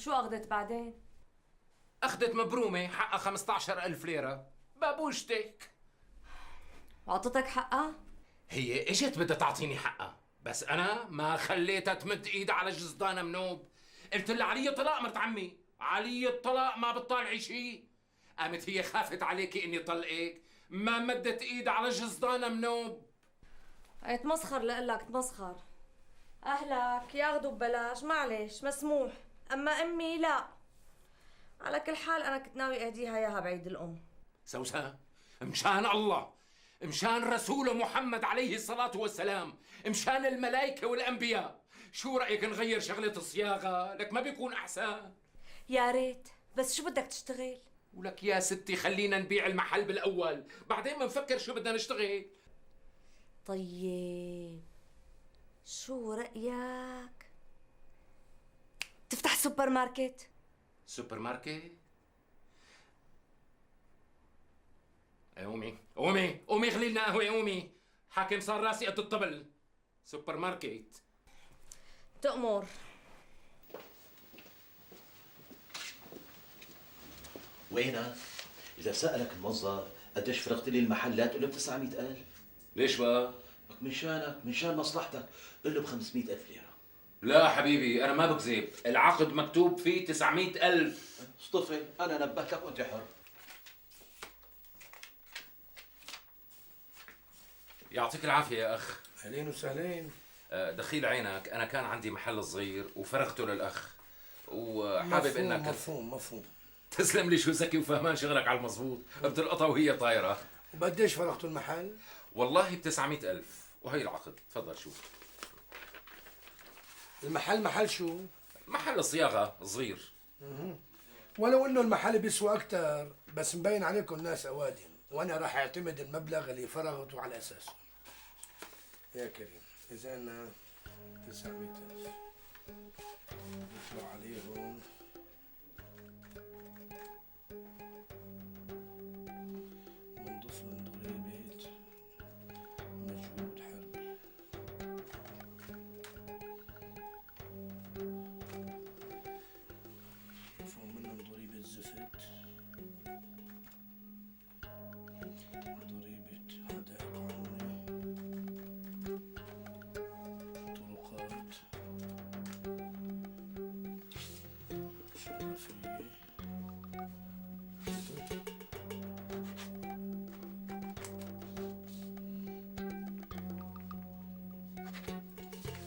وشو أخذت بعدين؟ أخذت مبرومة حقها 15,000 ليرة بابوشتك. وعطتك حقها؟ هي اجت بدها تعطيني حقها، بس أنا ما خليتها تمد إيدها على جزدانة منوب. قلت لها علي الطلاق مرت عمي، علي الطلاق ما بتطالعي شيء. قامت هي خافت عليكي إني طلقك، ما مدت إيدها على جزدانة منوب. أي تمسخر لقلك تمسخر. أهلك ياخدوا ببلاش معلش مسموح، أما أمي لا. على كل حال أنا كنت ناوي أهديها إياها بعيد الأم. سوسن، مشان الله، مشان رسوله محمد عليه الصلاة والسلام، مشان الملائكة والأنبياء، شو رأيك نغير شغلة الصياغة؟ لك ما بيكون أحسن؟ يا ريت، بس شو بدك تشتغل؟ ولك يا ستي خلينا نبيع المحل بالأول، بعدين بنفكر شو بدنا نشتغل. طيب شو رأيك تفتح سوبر ماركت؟ سوبر ماركت؟ قومي قومي قومي اغلي لنا قهوة، قومي، حاكم صار راسي قد الطبل. سوبر ماركت تأمر. وينك؟ إذا سألك الموظف قديش فرغت لي المحلات قل له ب 900,000. ليش بقى؟ لك منشان مصلحتك قل له ب 500,000 ليرة. لا حبيبي أنا ما بكذب، العقد مكتوب فيه 900,000. اصطفي، أنا نبهتك وأنت حر. يعطيك العافية يا أخ. اهلين وسهلين. دخيل عينك، أنا كان عندي محل صغير وفرغته للأخ، وحابب إنك مفهوم. تسلم لي، شو ذكي وفهمان شغلك على المظبوط، بتلقطها وهي طايرة. وبديش فرغتوا المحل؟ والله ب900,000، وهي العقد، تفضل شوف. المحل محل شو؟ محل صياغة صغير. ولو انه المحل بيسوى اكثر، بس مبين عليكم الناس اوادم، وانا راح اعتمد المبلغ اللي فرغته على اساسه. يا كريم، اذا انا 900,000 يطلع عليهم منضف من ضريبة مجهود حربي. مفهوم منهم ضريبة زفت، ضريبة حدائق عامة، طرقات، شرفية.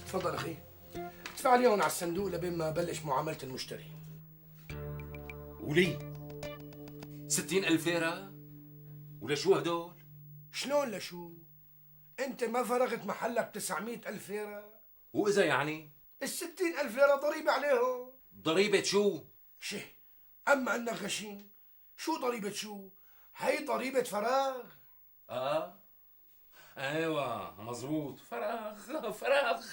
تفضل اخي، ادفع لي هون على الصندوق لبين ما بلش معاملة المشتري. ولي 60,000 ليرة؟ ولشو هدول؟ شلون لشو؟ انت ما فرغت محلك 900,000 ليرة؟ وإذا يعني؟ ال60,000 ليرة ضريبة عليهم. ضريبة شو؟ شه، اما انك غشيم. شو ضريبة شو؟ هي ضريبة فراغ. ايوه مزبوط، فراغ.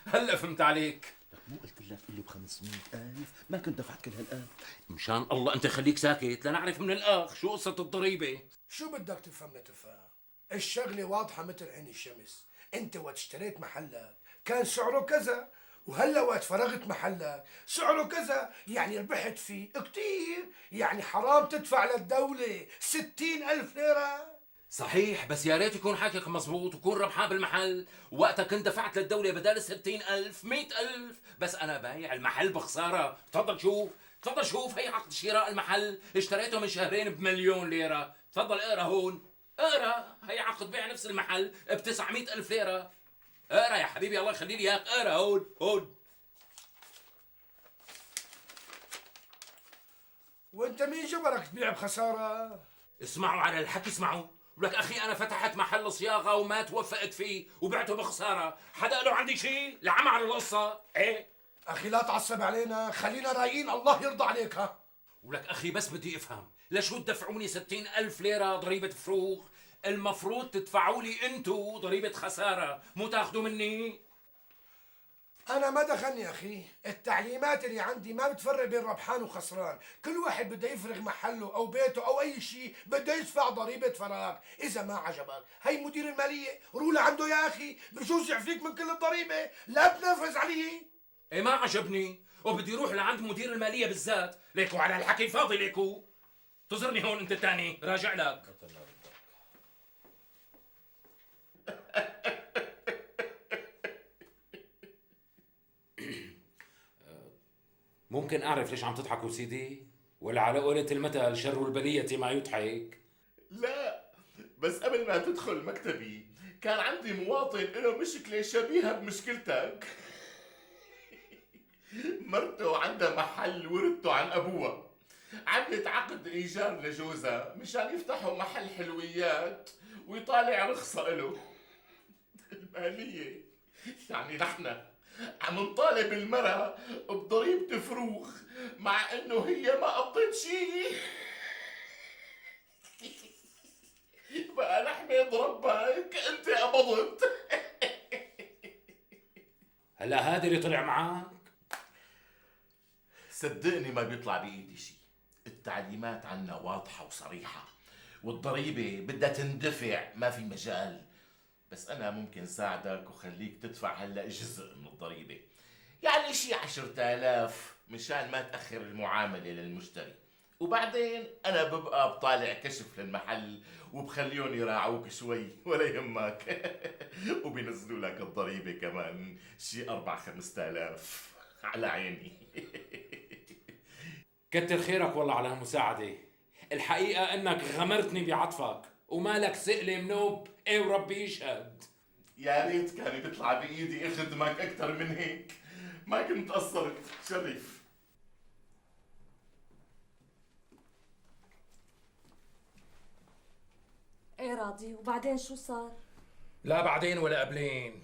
هلا فهمت عليك. لك مو قلت لك قل له ب 500,000؟ ما كنت دفعت كل هالقد. مشان الله انت خليك ساكت لنعرف من الاخ شو قصة الضريبة. شو بدك تفهم لتفهم؟ الشغلة واضحة مثل عين الشمس. انت وقت اشتريت محلك كان سعره كذا، وهلا وقت فرغت محلك سعره كذا، يعني ربحت فيه كتير. يعني حرام تدفع للدولة 60,000 ليرة. صحيح، بس يا ريت يكون حكيك مزبوط وكون ربحان بالمحل. وقتها كنت دفعت للدولة بدال 60,000 100,000، بس أنا بايع المحل بخسارة. تفضل شوف هي عقد شراء المحل، اشتريته من شهرين ب1,000,000 ليرة. تفضل اقرا هون، اقرا، هي عقد بيع نفس المحل ب900,000 ليرة. اقرا يا حبيبي الله يخلي لي اياك، اقرا هون. وانت مين جبرك تبيع بخسارة؟ اسمعوا على الحكي، اسمعوا. ولك اخي انا فتحت محل صياغه وما توفقت فيه وبعته بخساره، حدا قال له عندي شيء؟ لعم على القصه، ايه. اخي لا تعصب علينا، خلينا رايقين، الله يرضى عليك. ها ولك اخي بس بدي افهم، لشو تدفعوني 60,000 ليره ضريبه فروغ؟ المفروض تدفعوا لي انتو ضريبه خساره، مو تاخذوا مني. أنا ما دخلني أخي، التعليمات اللي عندي ما بتفرق بين ربحان وخسران، كل واحد بده يفرغ محله أو بيته أو أي شيء بده يدفع ضريبة فراغ، إذا ما عجبك هي مدير المالية روح لعنده يا أخي، بجوز يعفيك من كل الضريبة، لا تنافس عليه. ايه ما عجبني، وبدي اروح لعند مدير الماليه بالذات، ليكو على الحكي فاضي ليكو. تزرني هون انت الثاني، راجع لك. ممكن اعرف ليش عم تضحكوا سيدي؟ ولا على قولة المثل شر البلية ما يضحك؟ لا، بس قبل ما تدخل مكتبي كان عندي مواطن له مشكلة شبيهة بمشكلتك. مرته عندها محل ورثته عن أبوها، عملت عقد إيجار لجوزها مشان يفتحوا محل حلويات ويطالع رخصة له. المالية يعني نحن عم نطالب المرأة بضريبة فروخ مع انه هي ما قضت شيء. بقى نحمد ربك انت قبضت. هلا هذا اللي طلع معك؟ صدقني ما بيطلع بايدي شيء، التعليمات عنا واضحة وصريحة، والضريبة بدها تندفع، ما في مجال. بس أنا ممكن ساعدك وخليك تدفع هلأ جزء من الضريبة، يعني شي 10,000 مشان ما تأخر المعاملة للمشتري، وبعدين أنا ببقى بطالع كشف للمحل وبخليهم يراعوك شوي ولا يهمك. وبينزلوا لك الضريبة كمان شي 4-5,000 على عيني. كتر خيرك والله على هالمساعدة. الحقيقة انك غمرتني بعطفك ومالك سئلة منوب، ايه وربي يشهد. يا ريت كان بيطلع بإيدي أخدمك أكثر من هيك، ما كنت قصرت. شريف، ايه راضي، وبعدين شو صار؟ لا بعدين ولا قبلين.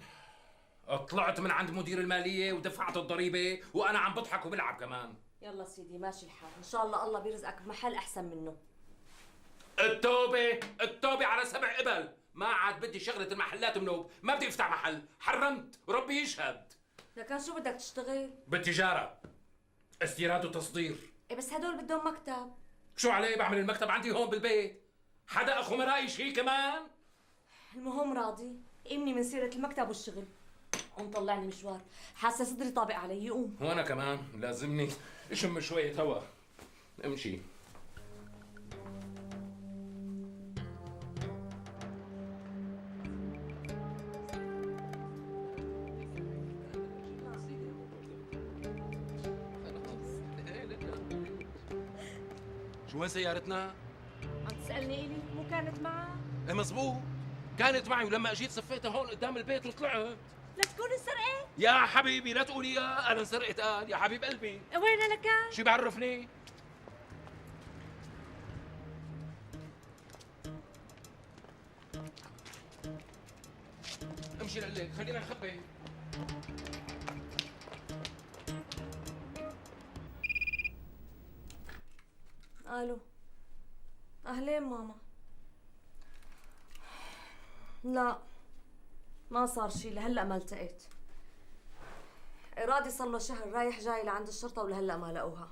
طلعت من عند مدير المالية ودفعت الضريبة وأنا عم بضحك وبلعب كمان. يلا سيدي ماشي الحال، ان شاء الله بيرزقك بمحل احسن منه. التوبة على 7 قبل. ما عاد بدي شغلة المحلات منوب، ما بدي افتح محل، حرمت وربي يشهد. لكن شو بدك تشتغل؟ بالتجارة، استيراد وتصدير. ايه بس هدول بدهم مكتب. شو علي بعمل المكتب عندي هون بالبيت؟ حدا اخو مرائي شي كمان؟ المهم راضي، قيمني من سيرة المكتب والشغل. قوم طلعني مشوار، حاسة صدري طابق علي، قوم. وانا كمان لازمني اشم شوية هوا. امشي. شو وين سيارتنا؟ عم تسألني إلي؟ مو كانت معك؟ ايه مزبوط، كانت معي ولما اجيت صفيتها هون قدام البيت وطلعت. لا تكون انسرقت؟ يا حبيبي لا تقولي يا انا انسرقت، قال يا حبيب قلبي. وين انا كان؟ شو بعرفني؟ امشي لقلك، خلينا نخبي. الو، اهلين ماما. لا ما صار شي، لهلا ما التقيت. إرادي صار له شهر رايح جاي لعند الشرطة ولهلا ما لقوها.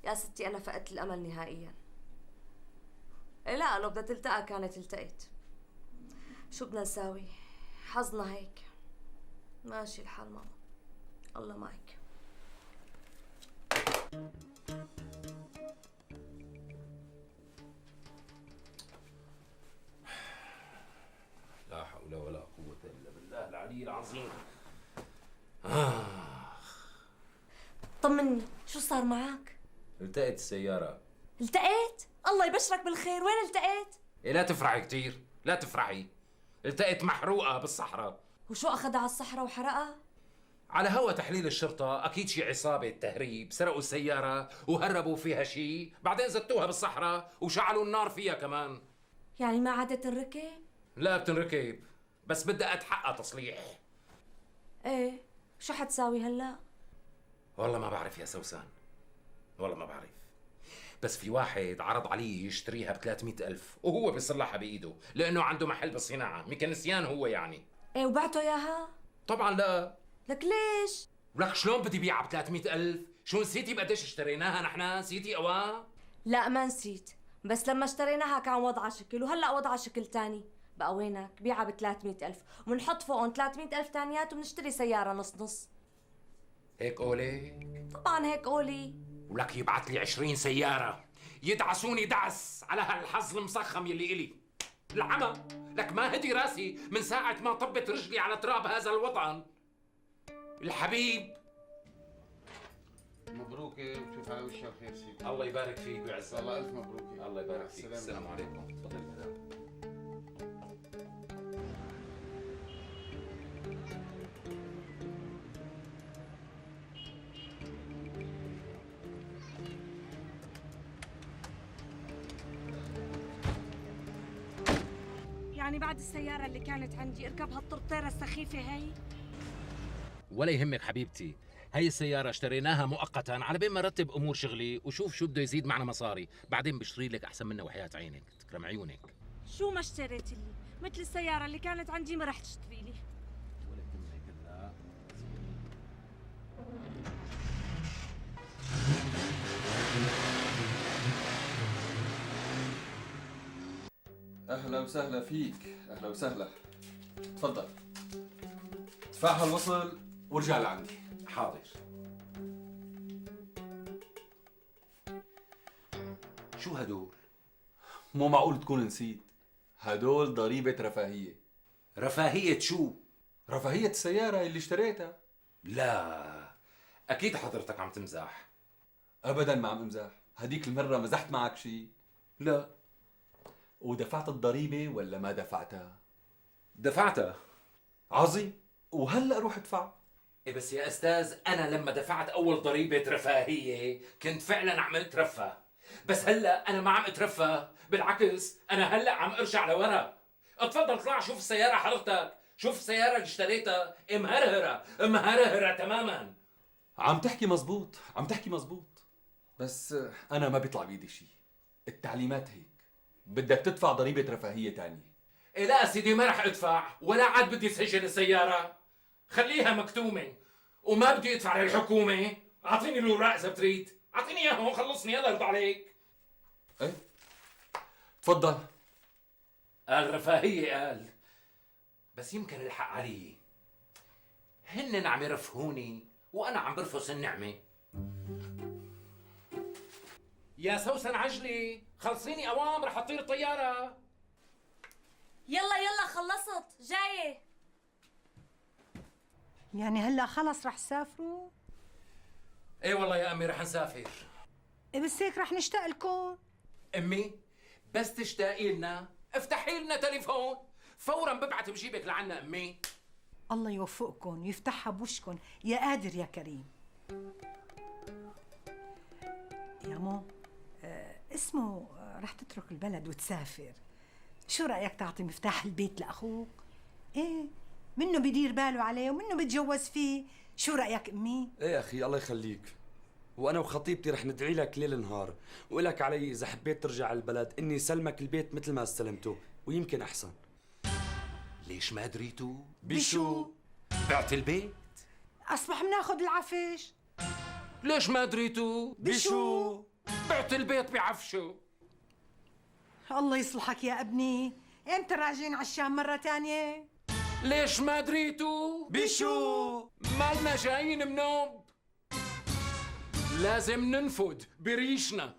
يا ستي أنا فقدت الأمل نهائيا. إيه لا، لو بدها تلتقى كانت التقيت. شو بدنا نساوي؟ حظنا هيك. ماشي الحال ماما، الله معك. لا حول ولا قوة إلا بالله العلي العظيم. طمني، شو صار معك؟ التقيت السيارة. التقيت؟ الله يبشرك بالخير، وين التقيت؟ إيه لا تفرحي كتير، لا تفرحي. التقيت محروقة بالصحراء. وشو أخذها على الصحراء وحرقها؟ على هوا تحليل الشرطة أكيد شي عصابة تهريب، سرقوا السيارة وهربوا فيها شي، بعدين زتوها بالصحراء وشعلوا النار فيها كمان. يعني ما عادت الركب؟ لا بتنركب، بس بدها أتحقق تصليح. ايه، شو حتساوي هلا؟ والله ما بعرف يا سوسن، والله ما بعرف. بس في واحد عرض علي يشتريها ب300,000 وهو بيصلحها بإيده لأنه عنده محل بالصناعة، ميكانيسيان هو يعني. ايه وبعته اياها؟ طبعا لا. لك ليش؟ لك شلون بدي بيعها ب300,000؟ شو نسيتي بقديش اشتريناها نحن؟ نسيتي أواه؟ لا ما نسيت، بس لما اشتريناها كان وضعها شكل وهلا وضعها شكل تاني. بقى وينك؟ بيعها ب300,000 وبنحط فوقهم 300,000 تانيات وبنشتري سيارة نص نص. هيك قولي؟ طبعا هيك قولي. ولك يبعث لي 20 سيارة يدعسوني دعس على هالحظ المسخم يلي إلي. العمى لك ما هدي راسي من ساعة ما طبت رجلي على تراب هذا الوطن. الحبيب مبروك وتشوف على وشها خير سيدي. الله يبارك فيك ويعزك. الله الف مبروك. الله يبارك فيك. السلام السلام عليكم. تفضل مدام. يعني بعد السيارة اللي كانت عندي اركب هالطرطيرة السخيفة هي؟ ولا يهمك حبيبتي، هي السيارة اشتريناها مؤقتا على بين ما رتب امور شغلي وشوف شو بده يزيد معنا مصاري، بعدين بشتري لك احسن منها وحياة عينك، تكرم عيونك. شو ما اشتريت لي؟ مثل السيارة اللي كانت عندي ما رح تشتري لي. اهلا وسهلا فيك، اهلا وسهلا. تفضل ادفعها الوصل وارجع لعندي. حاضر. شو هدول؟ مو معقول تكون نسيت، هدول ضريبة رفاهية. رفاهية شو؟ رفاهية السيارة اللي اشتريتها. لا اكيد حضرتك عم تمزح. ابدا ما عم امزح، هديك المرة مزحت معك شيء؟ لا ودفعت الضريبة ولا ما دفعتها؟ دفعتها. عظيم، وهلا روح ادفع. إيه بس يا أستاذ، أنا لما دفعت أول ضريبة رفاهية كنت فعلا عم أترفه، بس هلا أنا ما عم أترفه، بالعكس أنا هلا عم أرجع لورا. اتفضل اطلع شوف السيارة حضرتك، شوف السيارة اللي اشتريتها، مهرهرة مهرهرة تماما. عم تحكي مزبوط، عم تحكي مزبوط، بس أنا ما بيطلع بإيدي شيء. التعليمات هيك، بدك تدفع ضريبة رفاهية تانية. إيه لا سيدي ما رح أدفع، ولا عاد بدي سجل السيارة، خليها مكتومة، وما بدي أدفع للحكومة. أعطيني الأوراق إذا بتريد، أعطيني إياهم خلصني يلا يرضى عليك. ايه تفضل. قال رفاهية قال، بس يمكن الحق علي، هن عم يرفهوني وأنا عم برفس النعمة. يا سوسن عجلي خلصيني أوام رح تطير الطيارة. يلا يلا خلصت جاية. يعني هلا خلص رح تسافروا؟ ايه والله يا أمي رح نسافر. إيه بس هيك رح نشتاق لكم. أمي بس تشتاقي لنا افتحي لنا تليفون فورا ببعت بجيبك لعنا. أمي الله يوفقكم ويفتحها بوشكم يا قادر يا كريم. يا مو اسمه رح تترك البلد وتسافر، شو رأيك تعطي مفتاح البيت لأخوك؟ ايه منه بدير باله عليه ومنه بتجوز فيه، شو رأيك أمي؟ ايه اخي الله يخليك، وانا وخطيبتي رح ندعي لك ليل نهار، ولك علي اذا حبيت ترجع على البلد اني سلمك البيت مثل ما استلمته ويمكن احسن. ليش ما دريتوا؟ بشو؟ بعت البيت. أصبح مناخد العفش. ليش ما دريتوا؟ بشو؟ بعت البيت بعفشه. الله يصلحك يا ابني، امتى راجعين على الشام مرة تانية؟ ليش ما دريتوا؟ بشو؟ مالنا جايين منوب، لازم ننفد بريشنا.